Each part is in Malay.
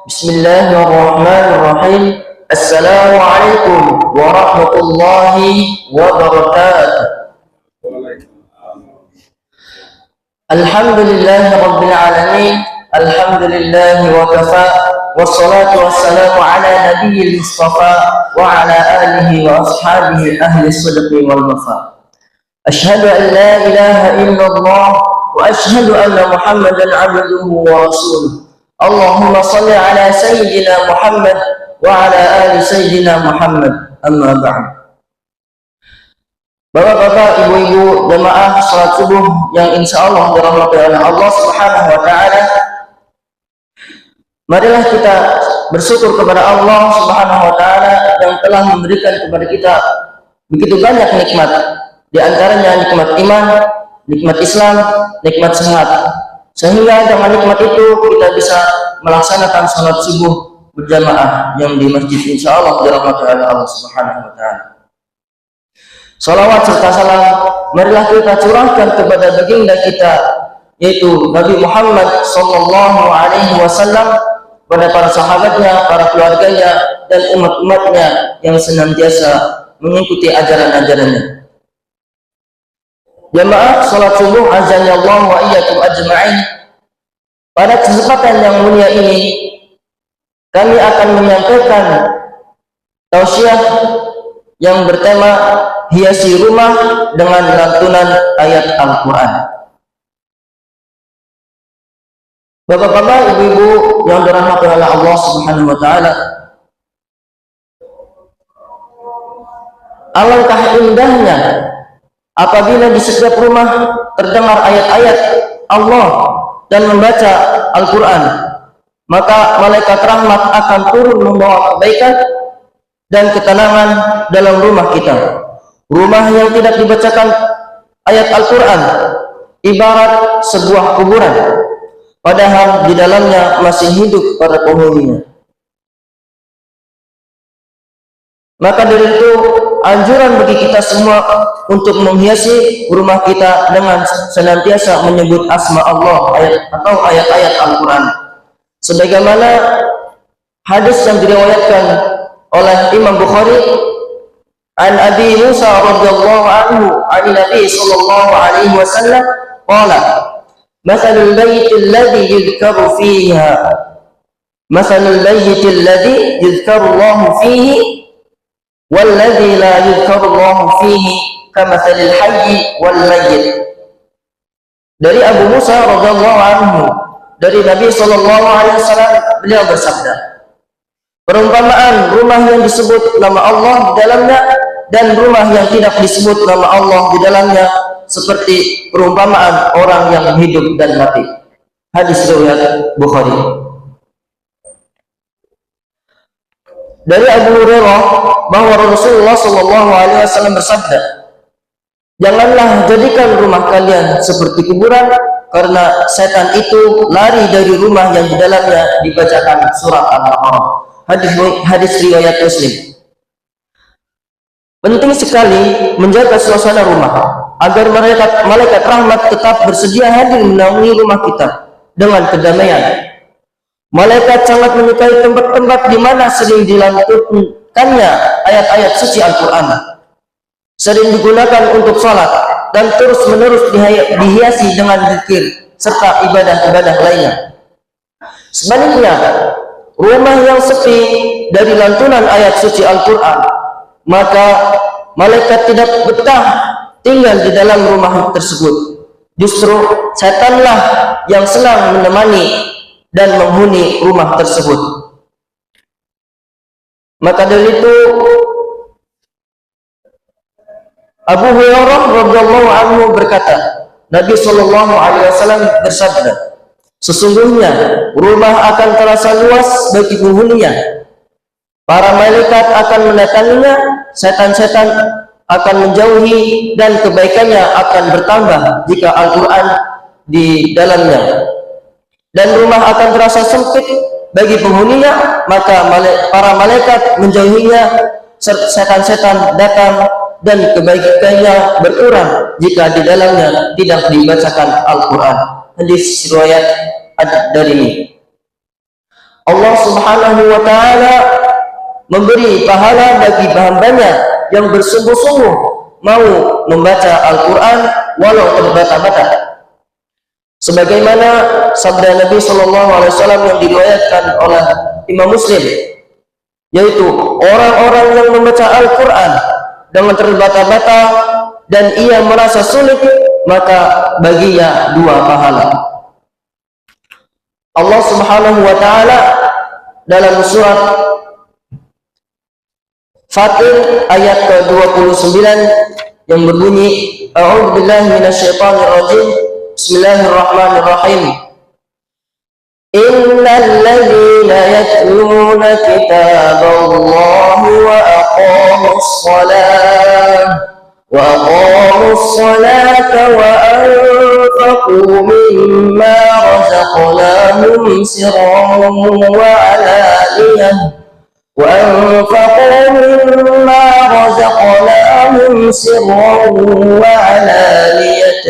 Bismillahirrahmanirrahim. Assalamualaikum warahmatullahi wabarakatuh. Alhamdulillahi rabbil alamin. Alhamdulillahi wa kafa. Wassalatu wassalamu ala nabiyil mustafa wa ala alihi wa ashabihi ahli sidqi wal wafa. Ashhadu an la ilaha illallah wa ashhadu anna Muhammadan abduhu wa rasuluh. Allahumma salli ala sayyidina Muhammad wa ala ali sayyidina Muhammad. Amma ba'd. Bapak-bapak, ibu-ibu, jemaah salat subuh yang insyaallah dirahmati oleh Allah Subhanahu wa taala. Marilah kita bersyukur kepada Allah Subhanahu wa taala yang telah memberikan kepada kita begitu banyak nikmat. Di antaranya nikmat iman, nikmat Islam, nikmat sehat. Sehingga dengan nikmat itu kita bisa melaksanakan salat subuh berjamaah yang di masjid insyaallah dirahmati oleh Allah Subhanahu wa taala. Salawat serta salam marilah kita curahkan kepada baginda kita, yaitu Nabi Muhammad sallallahu alaihi wasallam, pada para sahabatnya, para keluarganya, dan umat-umatnya yang senantiasa mengikuti ajaran-ajarannya. Jamaah salat subuh azan Allah wa iyyakum ajma'in. Pada kesempatan yang mulia ini kami akan menyampaikan tausiah yang bertema hiasi rumah dengan lantunan ayat Al-Quran. Bapak-bapak, ibu-ibu yang dirahmati oleh Allah Subhanahu wa taala, alangkah indahnya apabila di setiap rumah terdengar ayat-ayat Allah dan membaca Al-Quran, maka malaikat rahmat akan turun membawa kebaikan dan ketenangan dalam rumah kita. Rumah yang tidak dibacakan ayat Al-Quran ibarat sebuah kuburan, padahal di dalamnya masih hidup para penghuninya. Maka dari itu anjuran bagi kita semua untuk menghiasi rumah kita dengan senantiasa menyebut asma Allah atau ayat-ayat Al-Quran. Sebagaimana hadis yang diriwayatkan oleh Imam Bukhari an Abi Musa radhiyallahu anhu an Nabi sallallahu alaihi wasallam qala mathalul bayti alladhi yudhkaru fiha mathalul bayti alladhi yudhkaru Allah fihi walladhi la yudhkaru Allah fihi kamathalil hayy wal mayyit. Dari Abu Musa radhiyallahu anhu, dari Nabi sallallahu alaihi wasallam, beliau bersabda, perumpamaan rumah yang disebut nama Allah di dalamnya dan rumah yang tidak disebut nama Allah di dalamnya seperti perumpamaan orang yang hidup dan mati. Hadis riwayat Bukhari. Dari Abu Hurairah bahwa Rasulullah sallallahu alaihi wasallam bersabda, janganlah jadikan rumah kalian seperti kuburan, karena setan itu lari dari rumah yang di dalamnya dibacakan surat Al-Baqarah. Hadis riwayat Muslim. Penting sekali menjaga suasana rumah agar malaikat rahmat tetap bersedia hadir menaungi rumah kita dengan kedamaian. Malaikat sangat menyukai tempat-tempat di mana sering dilantunkannya ayat-ayat suci Al-Quran, sering digunakan untuk salat dan terus-menerus dihiasi dengan zikir serta ibadah-ibadah lainnya. Sebaliknya, rumah yang sepi dari lantunan ayat suci Al-Quran, maka malaikat tidak betah tinggal di dalam rumah tersebut. Justru setanlah yang senang menemani dan menghuni rumah tersebut. Maka dari itu Abu Hurairah radhiyallahu anhu berkata, Nabi sallallahu alaihi wasallam bersabda, sesungguhnya rumah akan terasa luas bagi penghuninya. Para malaikat akan mendatanginya, setan-setan akan menjauhi, dan kebaikannya akan bertambah jika Al-Quran di dalamnya. Dan rumah akan terasa sempit bagi penghuninya, maka para malaikat menjauhinya, setan-setan datang, dan kebaikannya berkurang jika di dalamnya tidak dibacakan Al-Quran. Hadis riwayat Ad-Darimi. Allah Subhanahu wa Ta'ala memberi pahala bagi hambanya yang bersungguh-sungguh mau membaca Al-Quran walau terbata-bata, sebagaimana sabda Nabi Shallallahu Alaihi Wasallam yang diriwayatkan oleh Imam Muslim, yaitu orang-orang yang membaca Al-Quran dengan terbata-bata dan ia merasa sulit, maka baginya 2 pahala. Allah Subhanahu wa Ta'ala dalam surat Fatir ayat ke-29 yang berbunyi, A'udzubillahi minasyaitonir rajim, Bismillahirrahmanirrahim. Innal ladzina yatluna kitaballahi wa aqamus salata wa anfaqu mimma razaqnahum sirran wa alaniyah وأنفقوا مما رزقناهم سرا وعلانية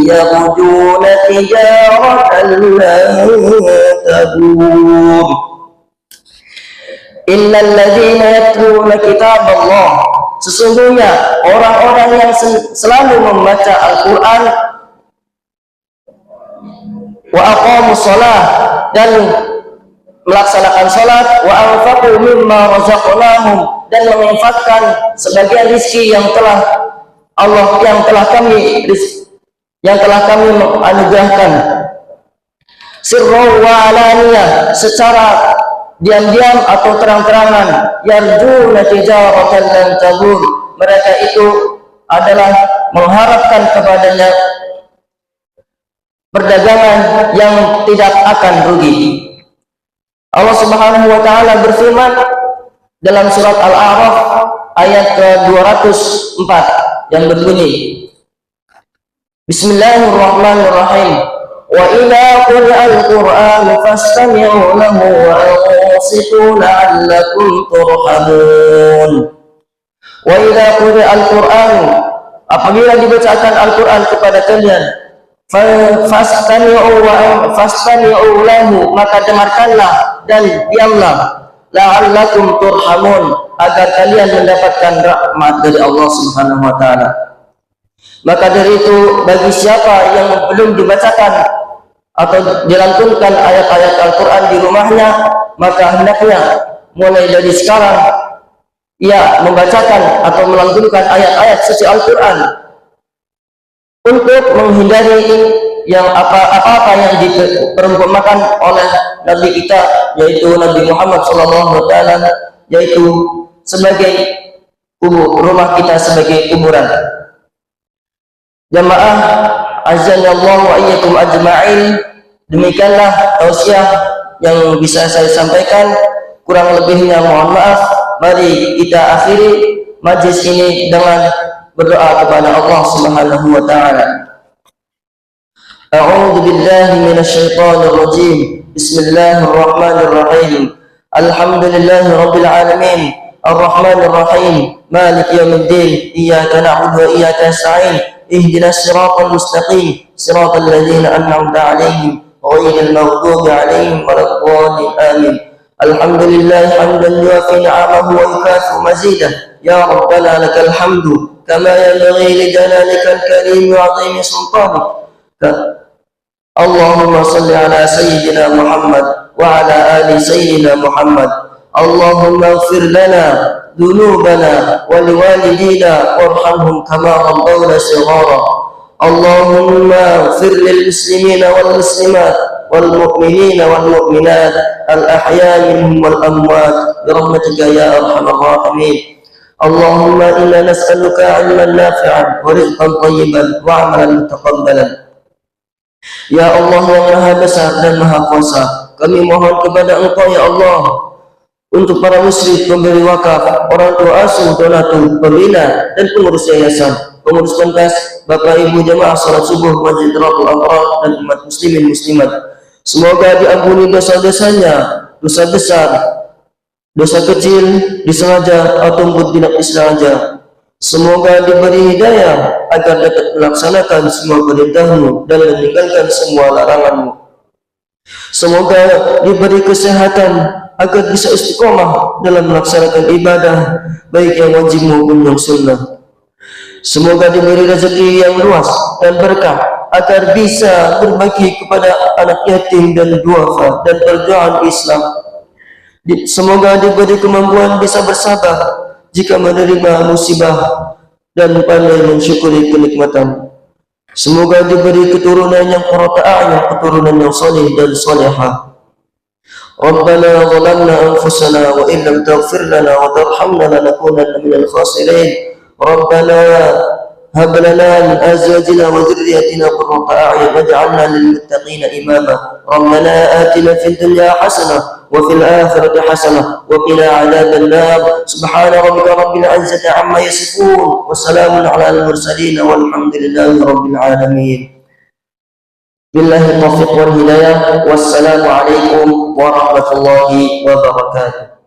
يرجون تجارة لن تبور إن الذين يتلون كتاب الله, sesungguhnya orang-orang yang selalu membaca Al-Quran, wa aqamus shalah, dan melaksanakan salat, wa anfaqu mimma razaqnahum, dan menginfakkan sebagian rezeki yang telah kami anugerahkan, sirran wa alaniyah, secara diam-diam atau terang-terangan, yarjuna tijaratan lan tabur, mereka itu adalah mengharapkan kepadanya perdagangan yang tidak akan rugi. Allah Subhanahu wa Ta'ala berfirman dalam surat Al-A'raf ayat ke-204 yang berbunyi, Bismillahirrahmanirrahim. Wa idza quri'al Qur'anu fastami'u lahu wa ansitu la'allakum turhamun. Wa idza quri'al Qur'anu, apabila dibacakan Al-Qur'an kepada kalian, fastami'u lahu, maka dengarkanlah dan diamlah, la'allakum turhamun, agar kalian mendapatkan rahmat dari Allah Subhanahu wa Ta'ala. Maka dari itu, bagi siapa yang belum dibacakan atau dilantunkan ayat-ayat Al-Quran di rumahnya, maka hendaknya mulai dari sekarang ia membacakan atau melantunkan ayat-ayat suci Al-Quran untuk menghindari yang apa-apa yang diperumpamakan oleh Nabi kita, yaitu Nabi Muhammad SAW, yaitu sebagai rumah kita sebagai kuburan. Jamaah azanallahu wa iyyakum ajma'in, demikianlah tausiah yang bisa saya sampaikan, kurang lebihnya mohon maaf. Mari kita akhiri majlis ini dengan berdoa kepada Allah Subhanahu wa Ta'ala. A'udzu billahi minasyaitonir rajim. Bismillahirrahmanirrahim. Alhamdulillahi rabbil alamin. Arrahmanir rahim. Maliki yaumiddin. Iyyaka na'budu wa iyyaka nasta'in. Ihdinas siratal mustaqim. Siratal ladzina an'amta 'alaihim ghairil maghdubi 'alaihim waladdallin. Amin. Alhamdulillah hamdan yuwafi ni'amahu wa yukafi mazidah. Ya Rabbana lakal hamdu kama yanbaghi li jalalika al-karim wa 'azimi sultanik. Allahumma salli ala sayyidina Muhammad wa ala ali sayyidina Muhammad. Allahumma ighfir lana dhunubana wa liwalidina warhamhum kama rabbawna shighara. Allahumma ighfir lil muslimina wal muslimat wal mu'minina wal mu'minat al ahya'i minhum wal amwat bi rahmatika ya arhamar rahimin. Allahumma inna nas'aluka 'ilman nafi'an wa rizqan thayyiban wa 'amalan mutaqabbalan. Ya Allah yang Maha Besar dan Maha Kuasa, kami mohon kepada Engkau ya Allah untuk para musyrik, pemberi wakaf, orang tua asuh, donatur, pembina dan pengurus yayasan, pengurus pentas, Bapak Ibu jamaah salat subuh Masjid Ratul Afrad dan umat muslimin muslimat. Semoga diampuni dosa-dosanya, dosa besar, dosa kecil, disengaja ataupun tidak disengaja. Semoga diberi hidayah agar dapat melaksanakan semua perintah-Mu dan meninggalkan semua larangan-Mu. Semoga diberi kesehatan agar bisa istiqomah dalam melaksanakan ibadah baik yang wajib maupun yang sunnah. Semoga diberi rezeki yang luas dan berkah agar bisa berbagi kepada anak yatim dan duafa dan perjuangan Islam. Semoga diberi kemampuan bisa bersabar jika menerima musibah dan pandai mensyukuri kenikmatan. Semoga diberi keturunan yang qurrata a'yun, keturunan yang saleh dan salihah. Rabbana zalamna anfusana wa in lam taghfir lana wa tarhamna lanakunanna minal khasirin. Rabbana hab lana min azwajina wa dhurriyyatina qurrata a'yun waj'alna lil muttaqina imama. Rabbana atina fid dunya hasanah وفي الآخرة حسنة وقنا عذاب النار سبحان ربك رب العزة عما يصفون وسلام على المرسلين والحمد لله رب العالمين. بالله التوفيق والهداية والسلام عليكم ورحمة الله وبركاته.